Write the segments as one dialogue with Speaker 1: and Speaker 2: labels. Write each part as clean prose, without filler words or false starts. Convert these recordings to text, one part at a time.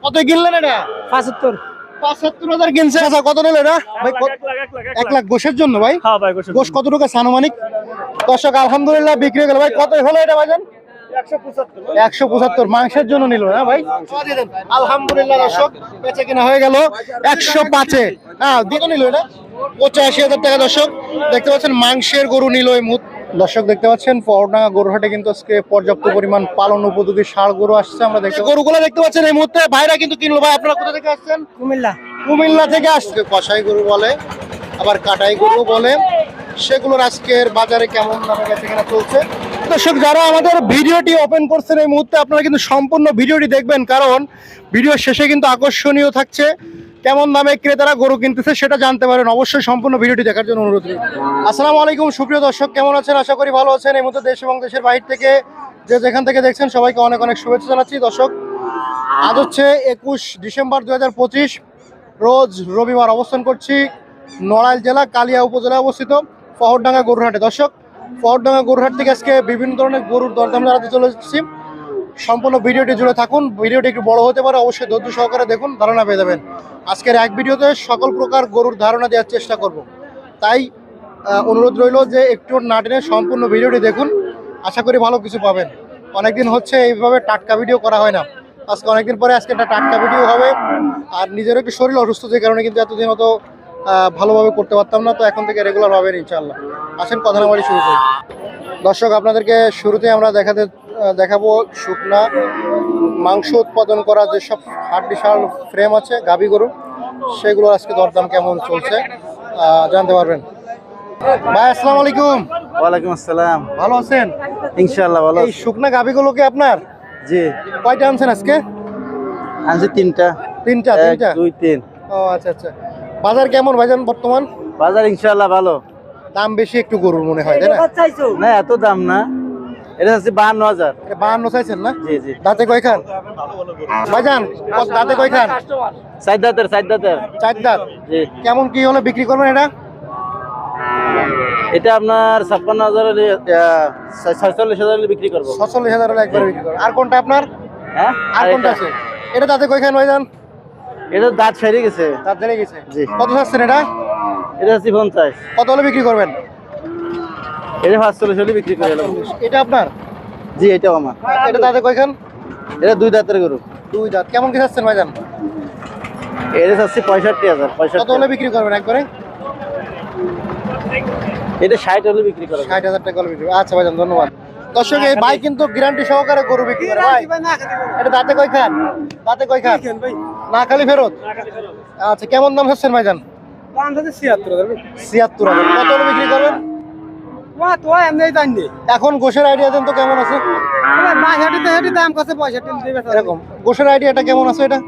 Speaker 1: কত কিনলেন এটা?
Speaker 2: 75।
Speaker 1: 75,000 কিনছে। আচ্ছা কত নিল এটা ভাই? 1 লাখ গোশের জন্য ভাই?
Speaker 2: হ্যাঁ ভাই গোশ।
Speaker 1: গোশ কত টাকা আনুমানিক? দর্শক আলহামদুলিল্লাহ বিক্রি হয়ে গেল ভাই। কত হলো এটা ভাইজান? 175 মাংসের জন্য নিল না ভাই? আলহামদুলিল্লাহ দর্শক বেচে কিনা হয়ে গেল 105-এ। হ্যাঁ দিত নিল এটা 85,000 টাকা। দর্শক দেখতে পাচ্ছেন মাংসের গরু নিল এই মুহূর্তে। দর্শক দেখতে পাচ্ছেন পরডাঙ্গা গরুহাটে কিন্তু আজকে পর্যাপ্ত পরিমাণ পালন উপযোগী ষাঁড় গরু আসছে। আমরা দেখতে গরুগুলো দেখতে পাচ্ছেন এই মুহূর্তে ভাইরা কিন্তু কিনলো। ভাই আপনারা কোথা থেকে আসছেন? কুমিল্লা থেকে আসছে। কসাই গরু বলে আবার কাটাই গরু বলে। সেগুলোর আজকের বাজারে কেমন দামে বেচাকেনা চলছে। দর্শক যারা আমাদের ভিডিওটি ওপেন করছেন এই মুহূর্তে আপনারা কিন্তু সম্পূর্ণ ভিডিওটি দেখবেন, কারণ ভিডিও শেষে কিন্তু আকর্ষণীয় থাকছে। কেমন দামে ক্রেতারা গরু কিনতেছে সেটা জানতে পারেন। অবশ্যই সম্পূর্ণ ভিডিওটি দেখার জন্য অনুরোধ রইল। আসসালামু আলাইকুম সুপ্রিয় দর্শক, কেমন আছেন? আশা করি ভালো আছেন। এই মুহূর্তে দেশ এবং দেশের বাইরে থেকে যেখান থেকে দেখছেন সবাইকে অনেক অনেক শুভেচ্ছা জানাচ্ছি। দর্শক আজ হচ্ছে 21 ডিসেম্বর 2025 রোজ রবিবার। অবস্থান করছি নড়াইল জেলা কালিয়া উপজেলায় অবস্থিত পরডাঙ্গা গরুহাটে। দর্শক পরডাঙ্গা গরুহাট থেকে আজকে বিভিন্ন ধরনের গরুর দরদাম জানাতে চলে এসেছি। সম্পূর্ণ ভিডিওটি জুড়ে থাকুন। ভিডিওটি একটু বড় হতে পারে, অবশ্যই ধৈর্য সহকারে দেখুন, ধারণা পেয়ে যাবেন। আজকের এক ভিডিওতে সকল প্রকার গরুর ধারণা দেওয়ার চেষ্টা করব, তাই অনুরোধ রইল যে একটু না টেনে সম্পূর্ণ ভিডিওটি দেখুন। আশা করি ভালো কিছু পাবেন। অনেকদিন হচ্ছে এইভাবে টাটকা ভিডিও করা হয় না। আজকে অনেকদিন পরে আজকে একটা টাটকা ভিডিও হবে। আর নিজেরও একটু শরীর অসুস্থ, যে কারণে কিন্তু এতদিন হয়তো ভালোভাবে করতে পারতাম না। তো এখন থেকে রেগুলার হবেন ইনশাআল্লাহ। আসেন কথা নামারি শুরু করি। দর্শক আপনাদেরকে শুরুতে আমরা দেখাবো শুকনা মাংস উৎপাদন করা যেসব হাড্ডিসার ফ্রেম আছে গাভী গরু, সেগুলোর আজকে দরদাম কেমন চলছে জানতে পারবেন। ভাই আসসালামু আলাইকুম।
Speaker 3: ওয়ালাইকুম আসসালাম।
Speaker 1: ভালো আছেন?
Speaker 3: ইনশাআল্লাহ ভালো।
Speaker 1: এই শুকনা গাভীগুলো কি আপনার?
Speaker 3: জি।
Speaker 1: কয়টা আনছেন আজকে?
Speaker 3: আনছি তিনটা।
Speaker 1: 3টা?
Speaker 3: 2 3।
Speaker 1: ও আচ্ছা আচ্ছা। বাজার কেমন ভাইজান বর্তমান?
Speaker 3: বাজার ইনশাআল্লাহ ভালো।
Speaker 1: দাম বেশি একটু গরুর মনে হয়, তাই না?
Speaker 3: না এত দাম না, এটা হচ্ছে 52,000।
Speaker 1: 52 চাইছেন না?
Speaker 3: জি জি।
Speaker 1: দাঁতে কয় খান ভাইজান? দাঁতে কয় খান?
Speaker 3: 4 দাঁতের। 4 দাঁতের।
Speaker 1: 4 দাঁত।
Speaker 3: জি।
Speaker 1: কেমন কি হলে বিক্রি করবেন এটা?
Speaker 3: এটা আপনার 56,000 হলে 46,000 হলে বিক্রি করব।
Speaker 1: 46,000 হলে একবার বিক্রি করবেন। আর কোনটা আপনার?
Speaker 3: হ্যাঁ
Speaker 1: আর কোনটা আছে? এটা দাঁতে কয় খান ভাইজান?
Speaker 3: এটা দাঁত ফেরে গেছে।
Speaker 1: দাঁত ধরে গেছে।
Speaker 3: জি।
Speaker 1: কত চাচ্ছেন এটা?
Speaker 3: এটা হচ্ছে 50।
Speaker 1: কত হলে বিক্রি করবেন?
Speaker 3: এটা 45 হলে বিক্রি করে দেব।
Speaker 1: এটা আপনার?
Speaker 3: জি এটাও আমার।
Speaker 1: এটা দাঁতে কয় খান?
Speaker 3: এটা 2 দাঁতের গরু।
Speaker 1: 2 দাঁত। কেমন কি চাচ্ছেন ভাইজান?
Speaker 3: এটা হচ্ছে 65,000।
Speaker 1: কত হলে বিক্রি করবেন একবারে?
Speaker 3: এটা 60 হলে বিক্রি করে।
Speaker 1: 60,000 টাকা হলে বিক্রি। আচ্ছা ভাইজান ধন্যবাদ। দর্শক এই ভাই কিন্তু গ্যারান্টি সহকারে গরু বিক্রি করে ভাই। এটা দাঁতে কয় খান? দাঁতে কয় খান? না খালি ফেরত। আচ্ছা কেমন দাম হচ্ছেন ভাইজান? 76,000। কত হলে বিক্রি করবেন? এখন গোশের আইডিয়া দেন তো কেমন আছে? এরকম গোশের আইডিয়াটা কেমন আছে? এটা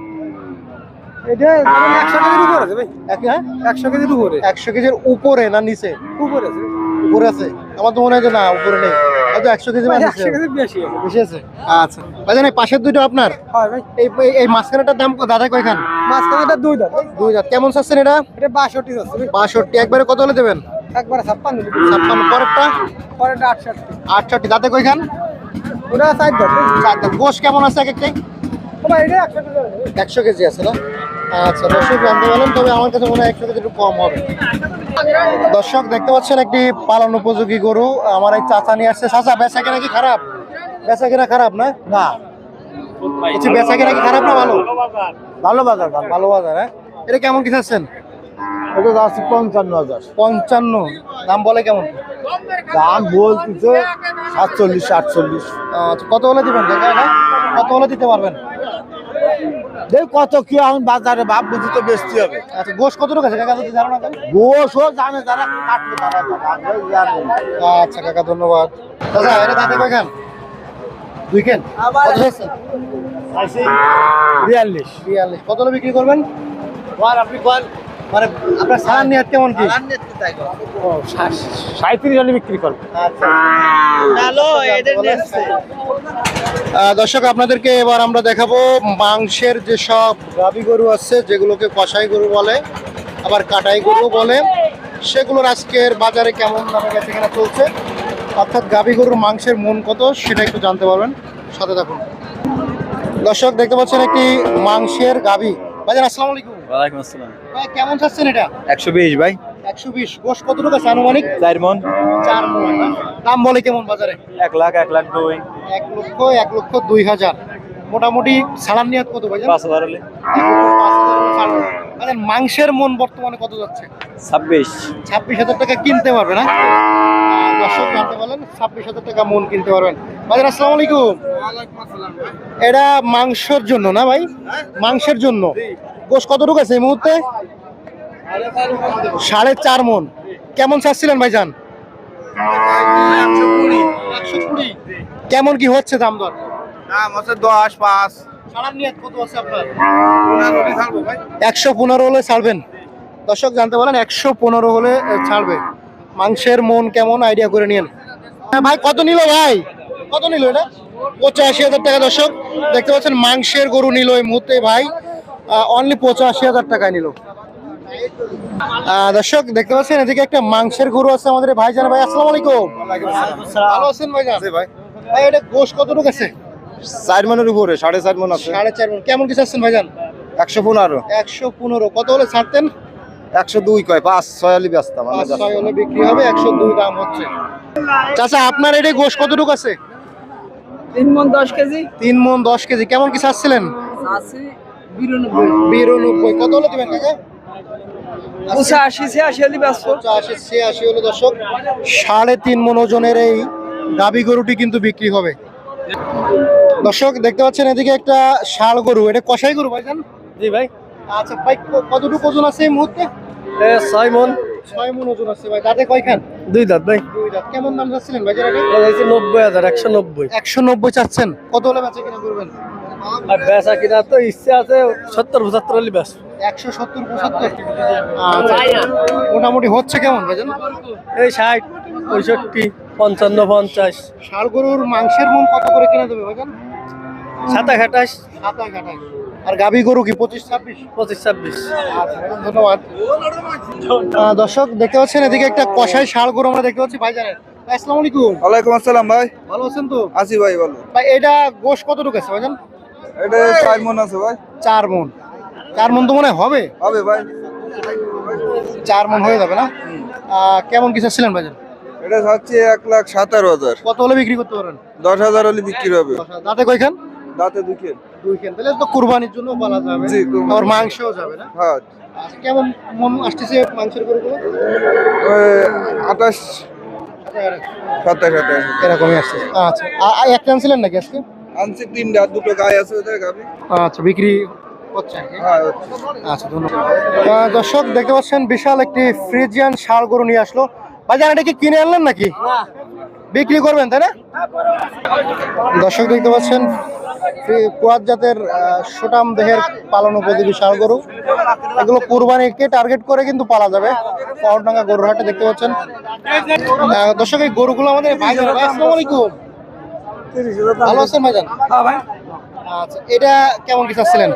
Speaker 1: 100 কেজির উপরে না নিচে? উপরে আছে। আমার তো মনে হয় যে না উপরে নেই, হয়তো 100 কেজি বেশি আছে। আচ্ছা ভাইজান এই পাশের দুইটা আপনার? এই মাঝখানেটার দাম দাদা কয় খান?
Speaker 2: মাঝখানেটা 2 দাঁত।
Speaker 1: 2 দাঁত। কেমন চাচ্ছেন এটা?
Speaker 2: এটা 62 আছে।
Speaker 1: 62। একবারে কত হলে দেবেন?
Speaker 2: একবারে 56।
Speaker 1: 56। পরেরটা?
Speaker 2: পরেরটা 68।
Speaker 1: 68। দাঁতে কয় খান?
Speaker 2: ওটা 4 দাঁত।
Speaker 1: 4 দাঁত। গোশ কেমন আছে এক একটাই?
Speaker 2: ভাই এটা 100 কেজি।
Speaker 1: 100 কেজি আছে না? আচ্ছা দর্শক জানতে পারলেন, তবে আমার কাছে মনে হয় 100 কেজি একটু কম হবে। দর্শক দেখতে পাচ্ছেন একটি পালন উপযোগী গরু আমার এই চাচা নিয়ে আসছে। চাচা বেচা কেনা কি খারাপ? বেচা কেনা খারাপ না?
Speaker 2: না
Speaker 1: কিছু বেচা কেনা কি খারাপ না ভালো?
Speaker 2: ভালো বাজার।
Speaker 1: ভালো বাজার। হ্যাঁ এটা কেমন কি চাচ্ছেন?
Speaker 2: এটা আছে 55,000।
Speaker 1: 55। দাম বলে কেমন?
Speaker 2: দাম বলতেছে 47 48।
Speaker 1: আচ্ছা কত হলে দিবেন কাকা? এটা কত হলে দিতে পারবেন?
Speaker 2: দেখ কত কি এখন বাজারে ভাব বুঝি তো বেশি হবে।
Speaker 1: আচ্ছা গোশ কত টাকা আছে কাকা যদি ধারণা দেন?
Speaker 2: গোশও জানে যারা কাটবে তারা জানে।
Speaker 1: আচ্ছা কাকা ধন্যবাদ। দাদা এটা দাঁতে কয় খান? 2 খান। কত চাচ্ছেন? 42। কত হলে বিক্রি করবেন?
Speaker 2: আপনি কোন
Speaker 1: মানে আপনার সালান নিয়ে কেমন কি?
Speaker 2: 37 হলে বিক্রি করবে।
Speaker 1: দর্শক আপনাদেরকে এবার আমরা দেখাবো মাংসের যে সব গাভী গরু আছে, যেগুলোকে কসাই গরু বলে আবার কাটাই গরু বলে, সেগুলোর আজকের বাজারে কেমন দামে গেছে কিনা চলছে, অর্থাৎ গাভী গরুর মাংসের মন কত সেটা একটু জানতে পারবেন। সাথে থাকুন। দর্শক দেখতে পাচ্ছেন একটি মাংসের গাভী। ভাইজান আসসালামু আলাইকুম।
Speaker 3: ওয়ালাইকুম আসসালাম।
Speaker 1: ভাই কেমন চাচ্ছেন এটা?
Speaker 3: 120 ভাই।
Speaker 1: 120। গোশ কতটুকু আছে আনুমানিক?
Speaker 3: 4 মন।
Speaker 1: 4 মণ না? দাম বলে কেমন বাজারে?
Speaker 3: 1 লাখ 1 লাখ 2।
Speaker 1: 1,02,000। মোটামুটি ছাড়ার নিয়ত কত ভাইজান?
Speaker 3: 5000 হলে।
Speaker 1: 5,000 ছাড়। ভাইজান মাংসের মন বর্তমানে কত যাচ্ছে?
Speaker 3: 26।
Speaker 1: 26,000 টাকা কিনতে পারবে না? দর্শক জানতে পারলেন 26,000 টাকা মন কিনতে পারবেন। ভাইজান আসসালামু আলাইকুম। এটা মাংসের জন্য না ভাই? মাংসের জন্য। গোশ কতটুকু আছে এই মুহূর্তে? 4.5 মণ। কেমন চাচ্ছিলেন ভাইজান? 120। কেমন কি হচ্ছে দাম দর?
Speaker 2: দাম হচ্ছে 10 5
Speaker 1: ছাড়ার নিয়ত কত আছে আপনার? 115 হলে ছাড়বেন। দর্শক জানতে পারেন 115 হলে ছাড়বে। মাংসের মন কেমন আইডিয়া করে নিন। হ্যাঁ ভাই কত নিল ভাই? কত নিল এটা? 85,000 টাকা। দর্শক দেখতে পাচ্ছেন মাংসের গরু নিল এই মুহূর্তে ভাই অনলি 85,000 টাকায় নিল। দর্শক দেখতে পাচ্ছেন এদিকে একটা মাংসের গরু আছে আমাদের ভাইজান। ভাই আসসালামু আলাইকুম। ভালো আছেন ভাইজান?
Speaker 2: ভাই
Speaker 1: ভাই এটা গোশ কতটুকু আছে?
Speaker 2: 4 মনের উপরে 4.5 মন আছে।
Speaker 1: 4.5 মণ। কেমন কিছু আছেন ভাইজান?
Speaker 2: 115
Speaker 1: 115। কত হলে ছাড়তেন?
Speaker 2: 102 কয় 5 6 হলে ব্যস্ত মানে
Speaker 1: 5-6 হলে বিক্রি হবে। 102 দাম হচ্ছে। চাচা আপনার এটা গোশ কতটুকু আছে?
Speaker 4: 3 মণ 10 কেজি
Speaker 1: 3 মণ 10 কেজি। কেমন কি চাচ্ছিলেন?
Speaker 4: আছে 92
Speaker 1: 92। কত হলে দিবেন কাকা?
Speaker 4: 85 হলে ব্যস্ত
Speaker 1: 85-86 হলো দর্শক। 3.5 মণ ওজনের এই গাভী গরুটি কিন্তু বিক্রি হবে। দর্শক দেখতে পাচ্ছেন এদিকে একটা ষাঁড় গরু। এটা কসাই গরু ভাইজান?
Speaker 3: জি ভাই।
Speaker 1: আচ্ছা ভাই কতটুকু ওজন আছে এই মুহূর্তে?
Speaker 3: 6 মন।
Speaker 1: 6 মণ ওজন আছে ভাই। দাঁতে কয়খান?
Speaker 3: 2 দাঁত ভাই।
Speaker 1: 2 দাঁত। কেমন দাম চাচ্ছিলেন ভাইজান এটা?
Speaker 3: এটা হইছে 90,000 190।
Speaker 1: 190 চাচ্ছেন। কত হলে বেচা কিনা করবেন?
Speaker 3: আর বেচা কিনা তো ইচ্ছা আছে 70 75 হলে বেচ।
Speaker 1: 170-75। আচ্ছা মোটামুটি হচ্ছে কেমন ভাইজান?
Speaker 3: এই 60 65 55 50।
Speaker 1: ষাঁড় গরুর মাংসের মন কত করে কিনা দেবে ভাইজান?
Speaker 3: 27 28
Speaker 1: 27-28। আর গাভী গরু কি 25-26?
Speaker 3: 25 26।
Speaker 1: আচ্ছা ভাইজান ধন্যবাদ। দর্শক দেখতে পাচ্ছেন এদিকে একটা কষাই ষাঁড় গরু আমরা দেখতে পাচ্ছি ভাইজানের। ভাই আসসালামু আলাইকুম।
Speaker 2: ওয়ালাইকুম আসসালাম ভাই।
Speaker 1: ভালো আছেন তো?
Speaker 2: আসি ভাই ভালো।
Speaker 1: ভাই এটা গোশ কতটুকু আছে ভাইজান?
Speaker 2: এটা 4 মন আছে ভাই।
Speaker 1: 4 মণ। 4 মণ তো মনে হয় হবে।
Speaker 2: হবে ভাই।
Speaker 1: 4 মণ হয়ে যাবে না? কেমন কি চাচ্ছিলেন ভাইজান?
Speaker 2: এটা হচ্ছে 1,17,000।
Speaker 1: কত হলে বিক্রি করতে পারেন?
Speaker 2: 10,000 হলে বিক্রি হবে।
Speaker 1: দাঁতে কয়খান?
Speaker 2: দাঁতে 2 কেন।
Speaker 1: 2 খান। তাহলে তো কুরবানির জন্য পালা যাবে।
Speaker 2: জি, কুরবানি।
Speaker 1: আর মাংসও যাবে না?
Speaker 2: হ্যাঁ
Speaker 1: আচ্ছা কেমন মন আসতেছে মাংসের গরুগুলো?
Speaker 2: 28 27
Speaker 1: এরকমই আসছে। আচ্ছা একটা আনছিলেন নাকি আজকে?
Speaker 2: আনছি 3টা, 2টো গায়ে আছে ওদের গাবি।
Speaker 1: আচ্ছা বিক্রি হচ্ছে আর কি?
Speaker 2: হ্যাঁ
Speaker 1: আচ্ছা ধন্যবাদ। দর্শক দেখতে পাচ্ছেন বিশাল একটি ফ্রিজিয়ান ষাঁড় গরু নিয়ে আসলো। ভাইজান এটা কি কিনে আনলেন নাকি বিক্রি করবেন তাই না? দর্শক দেখতে পাচ্ছেন কুয়াত জাতের সুটাম দেহের পালন উপযোগী ষাঁড় গরু। এগুলো কুরবানিকে টার্গেট করে কিন্তু পালা যাবে। পাওয়ারডাঙ্গা গরুর হাটে দেখতে পাচ্ছেন। দর্শক এই গরুগুলো আমাদের ভাইজান। ভাই আসসালামু আলাইকুম। ভালো আছেন ভাইজান?
Speaker 4: হ্যাঁ ভাই
Speaker 1: আচ্ছা এটা কেমন কি চাচ্ছিলেন?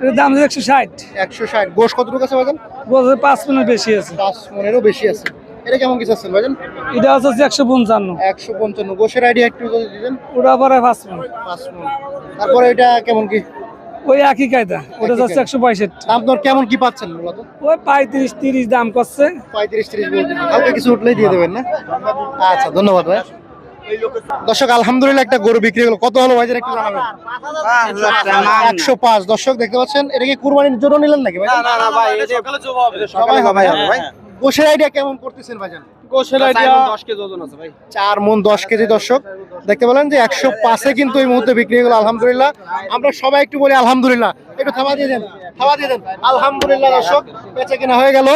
Speaker 4: এর দাম 160
Speaker 1: 160। গোশ কতটুকু আছে ভাইজান?
Speaker 4: বলছে 5 মণের বেশি আছে
Speaker 1: 5 মণেরও বেশি আছে। এটা কেমন কি চাচ্ছেন ভাইজান?
Speaker 4: এটা হচ্ছে 155
Speaker 1: 155। গোশের আইডিয়া একটু যদি দিতেন।
Speaker 4: ওটা পরে 5 মণ
Speaker 1: 5 মণ। তারপরে এটা কেমন কি
Speaker 4: ওই একই কায়দা ওটা হচ্ছে 162
Speaker 1: দাম দর কেমন কি পাচ্ছেন মূলত?
Speaker 4: ওই 35 30 দাম করছে
Speaker 1: 35-30 বলতে হালকা কিছু উঠলেই দিয়ে দেবেন না? আচ্ছা ধন্যবাদ ভাই। দর্শক আলহামদুলিল্লাহ একটা গরু বিক্রি হলো। কত হলো ভাইজান একটু জানাবেন? 105। দর্শক দেখতে পাচ্ছেন এটা কি কুরবানির জন্য নিলেন নাকি ভাই?
Speaker 2: না না ভাই এই যে
Speaker 1: সবাই হবে
Speaker 2: ভাই।
Speaker 1: গোশের আইডিয়া কেমন করতেছেন ভাইজান?
Speaker 4: গোশের আইডিয়া
Speaker 3: 10 কেজি ওজন আছে ভাই।
Speaker 1: 4 মণ 10 কেজি। দর্শক দেখতে পেলেন যে 105-এ কিন্তু এই মুহূর্তে বিক্রি হয়ে গেল। আলহামদুলিল্লাহ। আমরা সবাই একটু বলি আলহামদুলিল্লাহ। একটু থাবা দিয়ে দেন, থাবা দিয়ে দেন। আলহামদুলিল্লাহ দর্শক বেচা কিনা হয়ে গেল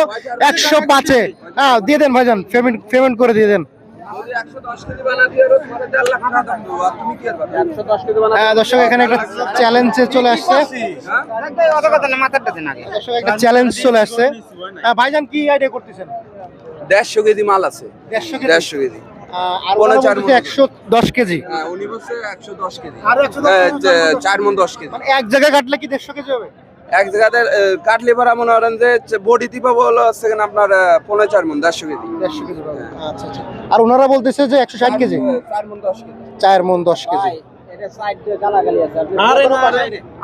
Speaker 1: 105-এ। হ্যাঁ দিয়ে দেন ভাইজান, পেমেন্ট করে দিয়ে দেন।
Speaker 2: 110 কেজি বানা দিয়ে রোজ পরে 1.5 লাখ টাকা দাম দেবো। আর তুমি কি করবে?
Speaker 3: 110 কেজি বানা।
Speaker 1: হ্যাঁ দর্শক এখানে একটা চ্যালেঞ্জে চলে আসছে। দর্শক একটা চ্যালেঞ্জ চলে আসছে। ভাইজান কি আইডিয়া করতেছেন?
Speaker 2: 150 কেজি মাল আছে।
Speaker 1: 150 কেজি।
Speaker 2: 150 কেজি।
Speaker 1: আর ওনারা বলতেছে 110 কেজি।
Speaker 2: হ্যাঁ উনি বলছে 110 কেজি।
Speaker 1: আর
Speaker 2: 4 মণ 10 কেজি।
Speaker 1: মানে এক জায়গায় কাটলে কি 150 কেজি হবে?
Speaker 2: এক জায়গাতে কাটলে পরে মনে করেন যে বডি দিবা বলো হচ্ছে কিনা আপনার 4.5 মণ 150 কেজি।
Speaker 1: 150 কেজি পাবে। আচ্ছা আচ্ছা। আর ওনারা বলতেছে যে 160 কেজি।
Speaker 2: 4 মণ 10 কেজি।
Speaker 1: 4 মণ 10 কেজি।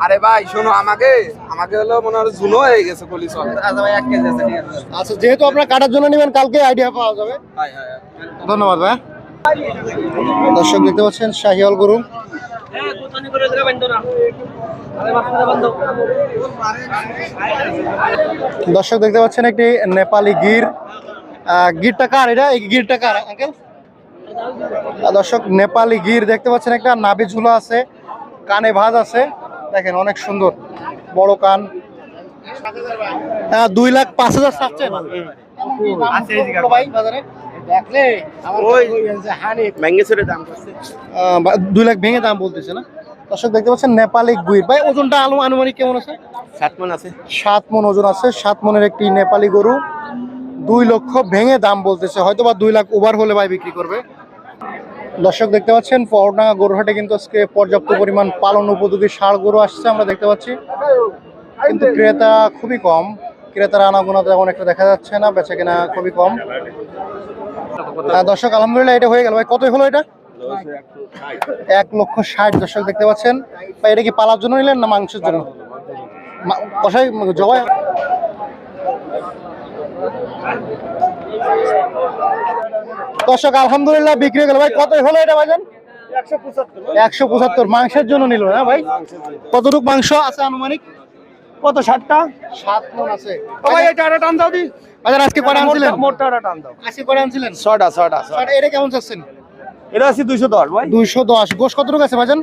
Speaker 2: আরে ভাই শোনো আমাকে আমাকে হলো মনে হয় জুনো হয়ে গেছে কলি চল।
Speaker 1: আচ্ছা যেহেতু আপনারা কাটার জন্য নেবেন কালকে আইডিয়া পাওয়া যাবে। ধন্যবাদ ভাই। দর্শক দেখতে পাচ্ছেন শাহিওয়াল গরু। দর্শক দেখতে পাচ্ছেন একটি নেপালি গির। গিরটা কার এটা? এই গিরটা কার আঙ্কেল? দর্শক নেপালি গির দেখতে পাচ্ছেন, একটা নাভি ঝুলা আছে, কানে ভাঁজ আছে, দেখেন অনেক সুন্দর বড় কান। 2,05,000 চাচ্ছেন ভাই বাজারে? 2 লাখ ভেঙে দাম বলতেছে না? দর্শক দেখতে পাচ্ছেন নেপালি গির। ভাই ওজনটা আনুমানিক কেমন আছে?
Speaker 3: 7 মণ আছে।
Speaker 1: 7 মণ ওজন আছে। 7 মণের একটি নেপালি গরু 2 লক্ষ ভেঙে দাম বলতেছে, হয়তো বা 2 লাখ ওভার হলে ভাই বিক্রি করবে। দর্শক দেখতে পাচ্ছেন পরডাঙ্গা গরুহাটে কিন্তু আজকে পর্যাপ্ত পরিমাণ পালন উপযোগী ষাঁড় গরু আসছে আমরা দেখতে পাচ্ছি, কিন্তু ক্রেতা খুবই কম। ক্রেতার আনাগোনা তেমন একটা দেখা যাচ্ছে না, বেচা কেনা খুবই কম। দর্শক আলহামদুলিল্লাহ এটা হয়ে গেল। ভাই কত হলো এটা? 1,60,000। দর্শক দেখতে পাচ্ছেন ভাই, এটা কি পালার জন্য নিলেন না মাংসের জন্য? কষাই জবাই। দর্শক আলহামদুলিল্লাহ বিক্রি হয়ে গেল। ভাই কত হলো এটা ভাইজান? 175। মাংসের জন্য নিল না ভাই? কতটুকু মাংস আছে আনুমানিক?
Speaker 4: কত 60টা?
Speaker 1: 7 মণ আছে।
Speaker 4: ভাই এটা আরে টান দাও দি।
Speaker 1: বাজার আজকে কয়টা আনছিলেন?
Speaker 4: মোটটা টান দাও।
Speaker 1: আজকে কয়টা আনছিলেন?
Speaker 4: 6টা।
Speaker 1: আর এটা কেমন চাচ্ছেন?
Speaker 4: এটা আছে 210 ভাই।
Speaker 1: 210। গোশ কতটুকু আছে ভাইজান?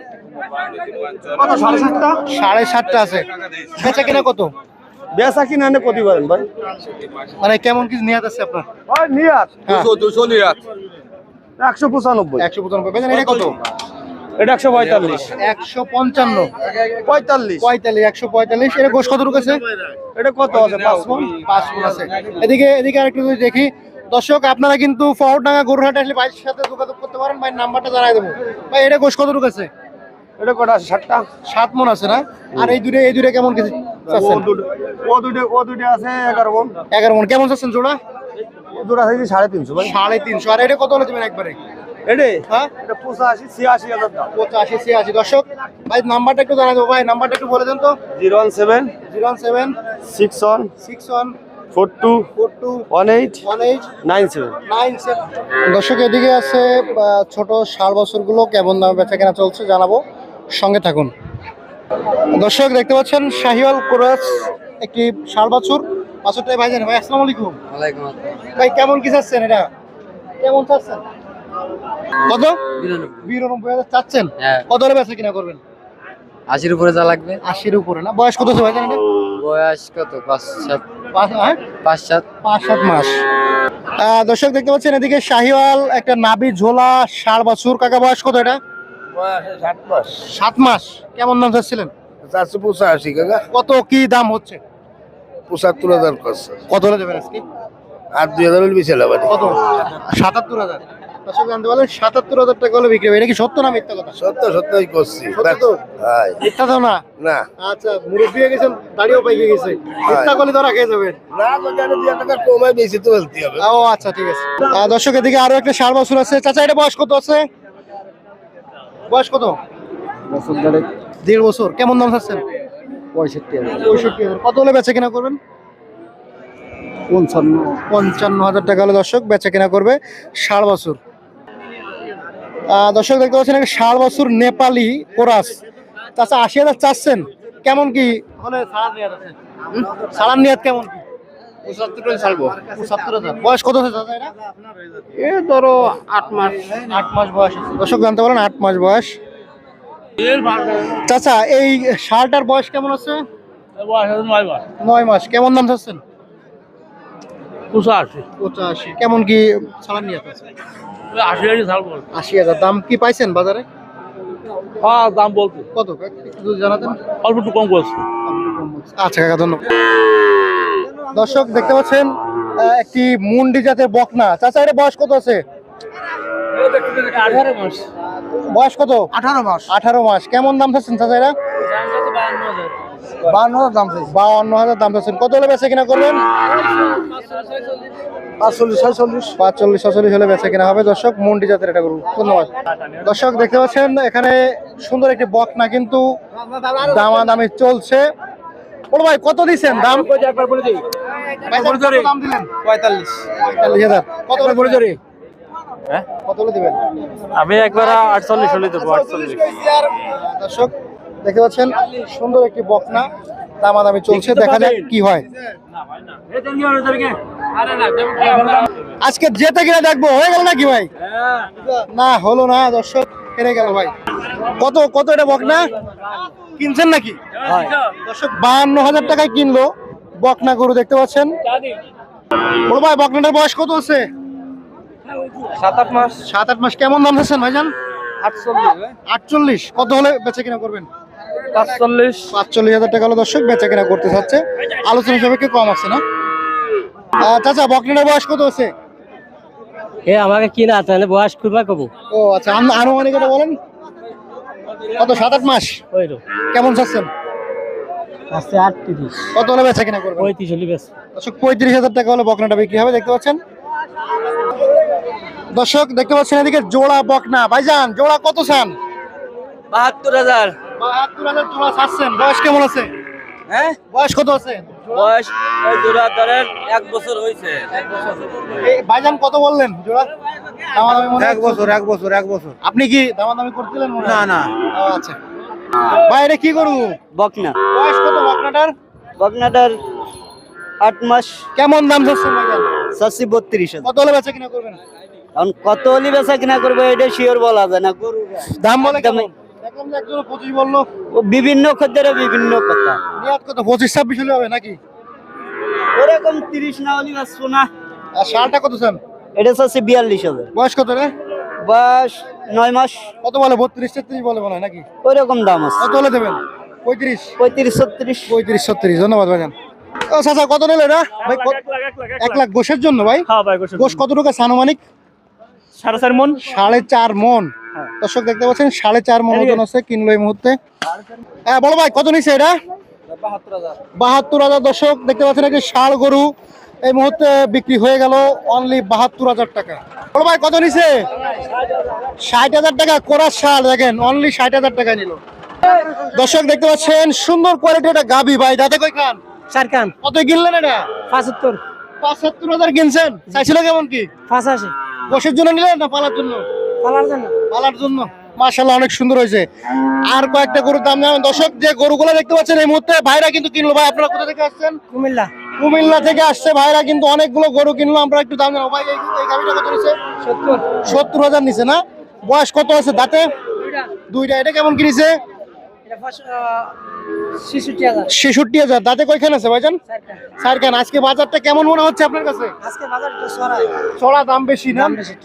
Speaker 4: কত 7.5টা?
Speaker 1: 7.5টা আছে। বেচা কিনা কত?
Speaker 4: বেচা কিনা নে প্রতিবারেন ভাই।
Speaker 1: মানে কেমন কি নিয়াত আছে আপনার?
Speaker 4: ভাই নিয়াত
Speaker 1: হ্যাঁ।
Speaker 2: 200 নিয়াত
Speaker 4: 195।
Speaker 1: 195। বেচেন এটা কত?
Speaker 4: এটা 145।
Speaker 1: 155।
Speaker 4: 45।
Speaker 1: 145। এটা গোশ কতটুকু আছে?
Speaker 4: এটা কত আছে? 5 মণ।
Speaker 1: 5 মণ আছে। এদিকে আরেকটু যদি দেখি দর্শক, আপনারা কিন্তু ফরডাঙ্গা গরুহাটে আসলে ভাইয়ের সাথে যোগাযোগ করতে পারেন। ভাই নাম্বারটা জানাই দেবো। ভাই এটা গোশ কতটুকু আছে?
Speaker 4: এটা কত আছে? 60টা।
Speaker 1: 7 মণ আছে না? আর এই দুটো কেমন কিছু চাচ্ছেন?
Speaker 4: ও দুটো আছে 11 মণ।
Speaker 1: 11 মণ। কেমন চাচ্ছেন জোড়া?
Speaker 4: ও দুটো আছে 350 ভাই।
Speaker 1: 350। আর এটা কত হলে দেবেন একবারে?
Speaker 4: এডে
Speaker 1: হ্যাঁ,
Speaker 4: এটা 85-86,000 দাম।
Speaker 1: 85-86। দর্শক ভাই নাম্বারটা একটু জানাই দেবো। ভাই নাম্বারটা একটু বলে দেন তো।
Speaker 4: 017
Speaker 1: 07
Speaker 4: 61
Speaker 1: 61
Speaker 4: 42
Speaker 1: 42
Speaker 4: 18
Speaker 1: 18
Speaker 4: 97।
Speaker 1: 97। দর্শক এদিকে আছে ছোট ষাঁড় বছরগুলো কেমন দামে বেচা কেনা চলছে জানাবো, সঙ্গে থাকুন। দর্শক দেখতে পাচ্ছেন শাহিওয়াল ক্রস একটি ষাঁড় বাছুর। বাছুরটাই ভাই জানেন। ভাই আসসালামু আলাইকুম।
Speaker 3: ওয়ালাইকুম আসসালাম।
Speaker 1: ভাই কেমন কি চাচ্ছেন এটা? কেমন চাচ্ছেন? কত? 92,000 চাচ্ছেন?
Speaker 3: হ্যাঁ।
Speaker 1: কত হলে বেচা কিনা করবেন?
Speaker 3: 80 উপরে যা লাগবে।
Speaker 1: 80-র উপরে না? বয়স কত আছে ভাই জানেন?
Speaker 3: বয়স কত? 5-7।
Speaker 1: 5-7
Speaker 3: 5-7
Speaker 1: মাস। দর্শক দেখতে পাচ্ছেন এদিকে শাহিওয়াল একটা নাভি ঝোলা ষাঁড় বাছুর। কাকা বয়স কত এটা?
Speaker 4: বয়স 7 মাস।
Speaker 1: 7 মাস। কেমন দাম চাচ্ছিলেন?
Speaker 4: 485 কাকা।
Speaker 1: কত কি দাম হচ্ছে?
Speaker 4: 75,000 করছে।
Speaker 1: কত হলে দেবেন আজকে?
Speaker 4: আর 2,000 হলে বেশি লাভ।
Speaker 1: কত? 77,000। দর্শক জানতে পারলেন 77,000 টাকা হলে বিক্রি হবে। এটা কি সত্য না মিথ্যা কথা?
Speaker 4: সত্যই করছি।
Speaker 1: সত্য তো?
Speaker 4: হাই
Speaker 1: মিথ্যা তো না?
Speaker 4: না
Speaker 1: আচ্ছা, মুরব্বি হয়ে গেছেন, দাড়িও পাইকে গেছে, মিথ্যা করলে ধরা খেয়ে যাবেন।
Speaker 4: না বাজারে 2 টাকা কমায় বেশি তো বলতে হবে।
Speaker 1: ও আচ্ছা, ঠিক আছে। দর্শক এদিকে আরো একটা ষাঁড় বাছুর আছে। চাচা এটা বয়স কত আছে? বয়স কত? 1.5 বছর। কেমন দাম চাচ্ছেন?
Speaker 3: 65,000।
Speaker 1: কত হলে বেচা কেনা করবেন? 55,000 টাকা হলে দর্শক বেচা কেনা করবে ষাঁড় বাছুর। দর্শক দেখতে পাচ্ছেন একটা ষাঁড় বাছুর নেপালি কোরাস। চাচা 80,000 চাচ্ছেন, কেমন কি হলে ছাড়ার নিয়াত আছে? ছাড়ার নিয়াত কেমন কি? 75,000। বয়স কত আছে চাচা এটা?
Speaker 4: এ ধরো 8 মাস।
Speaker 1: 8 মাস বয়স আছে। দর্শক জানতে পারেন 8 মাস বয়স। চাচা এই ষাঁড়টার বয়স কেমন আছে? 9 মাস। কেমন দাম চাচ্ছেন? 85। কেমন কি ছাড়ার নিয়াত আছে? 80,000। দাম কি পাইছেন বাজারে?
Speaker 4: হ্যাঁ দাম বলতে
Speaker 1: কত একটু যদি জানাতেন।
Speaker 4: অল্প একটু কম করছে।
Speaker 1: আচ্ছা কাকা, ধন্যবাদ। দর্শক দেখতে পাচ্ছেন একটি মুন্ডি জাতের বকনা। চাচা এটা বয়স কত আছে?
Speaker 4: 18 মাস।
Speaker 1: বয়স কত?
Speaker 4: 18 মাস।
Speaker 1: 18 মাস। কেমন দাম চাচ্ছেন চাচা এটা?
Speaker 4: 52,000 দাম চাইছে।
Speaker 1: 52,000 দাম চাচ্ছেন। কত হলে বেচা কিনা করবেন? 45 46 হলে বেচা কেনা হবে দর্শক। মন্ডি জাতের এটা গরু। ধন্যবাদ দর্শক। দেখতে পাচ্ছেন এখানে সুন্দর একটি বকনা কিন্তু দামাদামি চলছে। বলো ভাই কত দিচ্ছেন দাম? ভাইজান, কত দাম দিলেন? 45,000। কত করে বলে জোরে? হ্যাঁ কত করে দিবেন?
Speaker 3: আমি একবার 48 হলে দেবো 48।
Speaker 1: দর্শক দেখতে পাচ্ছেন সুন্দর একটি বকনা দামাদামি চলছে, দেখা যাক কি হয়। আজকে যেতে কিনা দেখবো, হয়ে গেল নাকি ভাই? না হলো না দর্শক, হেরে গেল ভাই। কত কত এটা বকনা কিনছেন নাকি? দর্শক 52,000 টাকায় কিনলো বকনা গরু। দেখতে পাচ্ছেন বড় ভাই, বকনাটার বয়স কত আছে?
Speaker 3: 7-8 মাস।
Speaker 1: 7-8 মাস। কেমন দাম চাচ্ছেন ভাইজান? 48। কত হলে বেচা কিনা করবেন? 45,000 টাকা হলো দর্শক বেচা কিনা করতে চাচ্ছে। আলোচনা সাপেক্ষে কম আছে না? চাচা বকনাটার বয়স কত আছে?
Speaker 3: আমাকে কিনা আছে বয়স করবা কব।
Speaker 1: ও আচ্ছা, আনুমানিক এটা বলেন কত? 7-8 মাস। কেমন চাচ্ছেন?
Speaker 3: আছে 38।
Speaker 1: কত হলে বেচা কিনা করবেন?
Speaker 3: 35 হলে বেশ।
Speaker 1: দর্শক 35,000 টাকা হলে বকনাটা বিক্রি হবে। দেখতে পাচ্ছেন দর্শক, দেখতে পাচ্ছেন এদিকে জোড়া বকনা। ভাইজান জোড়া কত চান?
Speaker 3: 72,000।
Speaker 1: 72,000 জোড়া চাচ্ছেন। বয়স কেমন আছে?
Speaker 3: হ্যাঁ
Speaker 1: বয়স কত আছে?
Speaker 3: বয়স ওই জোড়া ধরেন 1 বছর হইছে।
Speaker 1: এই ভাইজান কত বললেন জোড়া? দামাদামি মনে হয়?
Speaker 3: 1 বছর।
Speaker 1: আপনি কি দামাদামি করছিলেন মনে হয়?
Speaker 3: না।
Speaker 1: ও আচ্ছা ভাই, এটা কি করু?
Speaker 3: বকনা।
Speaker 1: বয়স কত বকনাটার?
Speaker 3: বকনাটার 8 মাস।
Speaker 1: কেমন দাম চাচ্ছেন ভাইজান?
Speaker 3: 32,000।
Speaker 1: কত হলে বেচা কিনা করবেন?
Speaker 3: এখন কত হলে বেচা কিনা করবো এটা শিওর বলা যায় না। গরু
Speaker 1: দাম বলে কেমন? দেখলাম যে একজন 25 বললো।
Speaker 3: বিভিন্ন খদ্দের বিভিন্ন কথা।
Speaker 1: নিয়াত কত? 25-26 হলে হবে নাকি?
Speaker 3: ওরকম 30 না হলে বেচবো না।
Speaker 1: আর শালটা কত চান?
Speaker 3: এটা হচ্ছে 42,000।
Speaker 1: বয়স কত রে?
Speaker 3: বয়স 9 মাস।
Speaker 1: কত বলে? 32-33 বলে মনে হয় নাকি?
Speaker 3: ওইরকম দাম আছে।
Speaker 1: কত হলে দেবেন? 35
Speaker 3: 35-36।
Speaker 1: 35-36। ধন্যবাদ ভাইজান। ও চাচা কত নিল এটা ভাই? 1 লাখ গোশের জন্য ভাই?
Speaker 4: হ্যাঁ ভাই গোশ
Speaker 1: গোশ কত টাকা আনুমানিক?
Speaker 4: 4.5 মন।
Speaker 1: 4.5 মন। দর্শক দেখতে পাচ্ছেন 4.5 মন ওজন আছে, কিনলো এই মুহূর্তে। হ্যাঁ বলো ভাই কত নিছে এটা? 72,000। দর্শক দেখতে পাচ্ছেন একটি ষাঁড় গরু এই মুহূর্তে বিক্রি হয়ে গেল অনলি 72,000 টাকা। বলো ভাই কত নিছে? 60,000 টাকা। কোরাস ষাঁড় দেখেন অনলি 60,000 টাকা নিল। দর্শক দেখতে পাচ্ছেন সুন্দর কোয়ালিটি একটা গাবি ভাই। দাঁতে কই খান?
Speaker 3: 4 কান।
Speaker 1: কত কিনলেন এটা?
Speaker 3: 75।
Speaker 1: 75,000 কিনছেন। চাইছিল কেমন কি?
Speaker 3: 85।
Speaker 1: গোশের জন্য নিলেন না পালার জন্য?
Speaker 3: পালার জন্য।
Speaker 1: পালার জন্য। মাশাআল্লাহ অনেক সুন্দর হয়েছে। আর কয়েকটা গরুর দাম জানেন দর্শক? যে গরুগুলো দেখতে পাচ্ছেন এই মুহূর্তে ভাইরা কিন্তু কিনলো। ভাই আপনারা কোথা থেকে আসছেন?
Speaker 3: কুমিল্লা।
Speaker 1: কুমিল্লা থেকে আসছে ভাইরা, কিন্তু অনেকগুলো গরু কিনলো। আমরা একটু দাম জানাবো ভাই। এই গাভিটা কত নিছে? 70,000 নিছে না? বয়স কত আছে? দাঁতে দুইটা। এটা কেমন কিনেছে? 66,000। দাঁতে কয়খান আছে ভাইজান? 4 খান। আজকে বাজারটা কেমন মনে হচ্ছে আপনার কাছে?
Speaker 3: আজকে বাজার একটু সরাই।
Speaker 1: চড়া দাম বেশি না?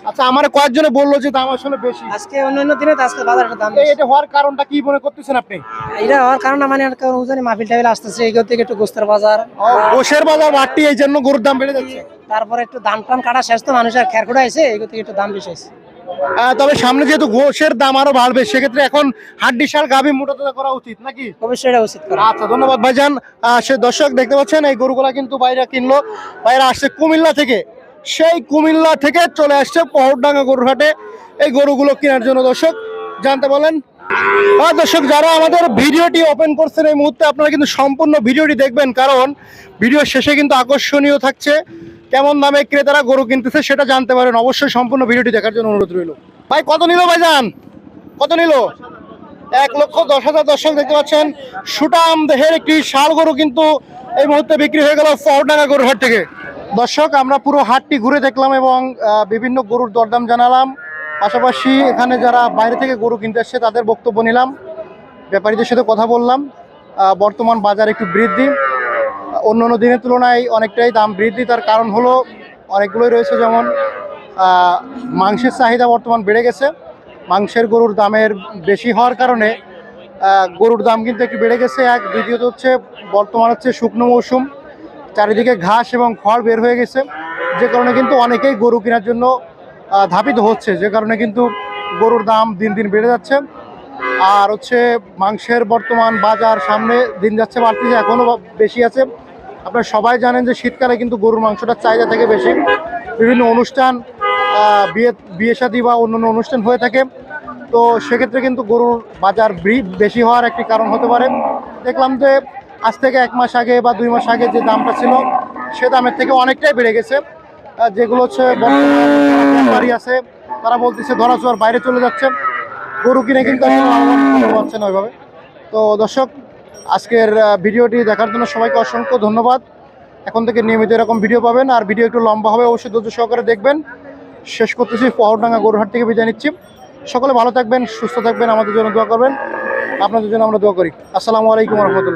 Speaker 1: আচ্ছা, আমার কয়েকজনে বললো যে দাম আসলে বেশি।
Speaker 3: আজকে অন্যান্য দিনে তো আজকে বাজারটা দাম
Speaker 1: এটা হওয়ার কারণটা কি মনে করতেছেন আপনি?
Speaker 3: এটা হওয়ার কারণ মানে উজানি মাহফিল টাইফিল আসতেছে, এগুলো থেকে একটু গোস্তের বাজার,
Speaker 1: গোশের বাজার বাড়তি, এই জন্য গরুর দাম বেড়ে যাচ্ছে।
Speaker 3: তারপরে একটু ধান টান কাটা শেষ তো মানুষের খেরখুড়া আছে, এগুলো থেকে একটু দাম বেশি আছে।
Speaker 1: তবে সামনে যেহেতু গোশের দাম আরো বাড়বে, সেক্ষেত্রে এখন হাড্ডি শাল গাভী মোটা তাজা করা উচিত নাকি?
Speaker 3: অবশ্যই এটা উচিত করা।
Speaker 1: আচ্ছা ধন্যবাদ ভাইজান। সে দর্শক দেখতে পাচ্ছেন এই গরুগুলা কিন্তু বাইরে কিনলো। বাইরে আসছে কুমিল্লা থেকে, সেই কুমিল্লা থেকে চলে আসছে পহরডাঙ্গা গরুর হাটে এই গরুগুলো কেনার জন্য। দর্শক জানতে বলেন। দর্শক যারা আমাদের ভিডিওটি ওপেন করছেন এই মুহূর্তে, আপনারা কিন্তু সম্পূর্ণ ভিডিওটি দেখবেন, কারণ ভিডিও শেষে কিন্তু আকর্ষণীয় থাকছে। কেমন দামে ক্রেতারা গরু কিনতেছে সেটা জানতে পারেন। অবশ্যই সম্পূর্ণ ভিডিওটি দেখার জন্য অনুরোধ রইল। ভাই কত নিল ভাইজান? কত নিল? 1,10,000। দর্শক দেখতে পাচ্ছেন সুটাম দেহের একটি ষাঁড় গরু কিন্তু এই মুহূর্তে বিক্রি হয়ে গেল পহরডাঙ্গা গরুর হাট থেকে। দর্শক আমরা পুরো হাটটি ঘুরে দেখলাম এবং বিভিন্ন গরুর দরদাম জানালাম। পাশাপাশি এখানে যারা বাইরে থেকে গরু কিনতে আসছে তাদের বক্তব্য নিলাম, ব্যাপারীদের সাথে কথা বললাম। বর্তমান বাজার একটু বৃদ্ধি, অন্য অন্য দিনের তুলনায় অনেকটাই দাম বৃদ্ধি। তার কারণ হলো অনেকগুলোই রয়েছে, যেমন মাংসের চাহিদা বর্তমান বেড়ে গেছে। মাংসের গরুর দামের বেশি হওয়ার কারণে গরুর দাম কিন্তু একটু বেড়ে গেছে। দ্বিতীয়ত হচ্ছে বর্তমান হচ্ছে শুকনো মৌসুম, চারিদিকে ঘাস এবং খড় বের হয়ে গেছে, যে কারণে কিন্তু অনেকেই গরু কেনার জন্য ধাবিত হচ্ছে, যে কারণে কিন্তু গরুর দাম দিন দিন বেড়ে যাচ্ছে। আর হচ্ছে মাংসের বর্তমান বাজার সামনে দিন যাচ্ছে বাড়তেছে, এখনও বেশি আছে। আপনারা সবাই জানেন যে শীতকালে কিন্তু গরুর মাংসটার চাহিদা থেকে বেশি। বিভিন্ন অনুষ্ঠান বিয়ে শাদী বা অন্যান্য অনুষ্ঠান হয়ে থাকে। তো সেক্ষেত্রে কিন্তু গরুর বাজার বেশি হওয়ার একটি কারণ হতে পারে। দেখলাম যে আজ থেকে 1 মাস আগে বা 2 মাস আগে যে দামটা ছিল সে দামের থেকে অনেকটাই বেড়ে গেছে। যেগুলো হচ্ছে ব্যাপারী আছে তারা বলতেছে ধরাছোঁয়ার বাইরে চলে যাচ্ছে, গরু কিনে কিন্তু আসলে লাভবান হতে পারছে না ওইভাবে। তো দর্শক, আজকের ভিডিওটি দেখার জন্য সবাইকে অসংখ্য ধন্যবাদ। এখন থেকে নিয়মিত এরকম ভিডিও পাবেন, আর ভিডিও একটু লম্বা হবে, অবশ্যই ধৈর্য সহকারে দেখবেন। শেষ করতেছি, পহরডাঙ্গা গরুহাট থেকে বিদায় নিচ্ছি। সকলে ভালো থাকবেন, সুস্থ থাকবেন, আমাদের জন্য দোয়া করবেন, আপনাদের জন্য আমরা দোয়া করি। আসসালামু আলাইকুম রহমতুল্লাহ।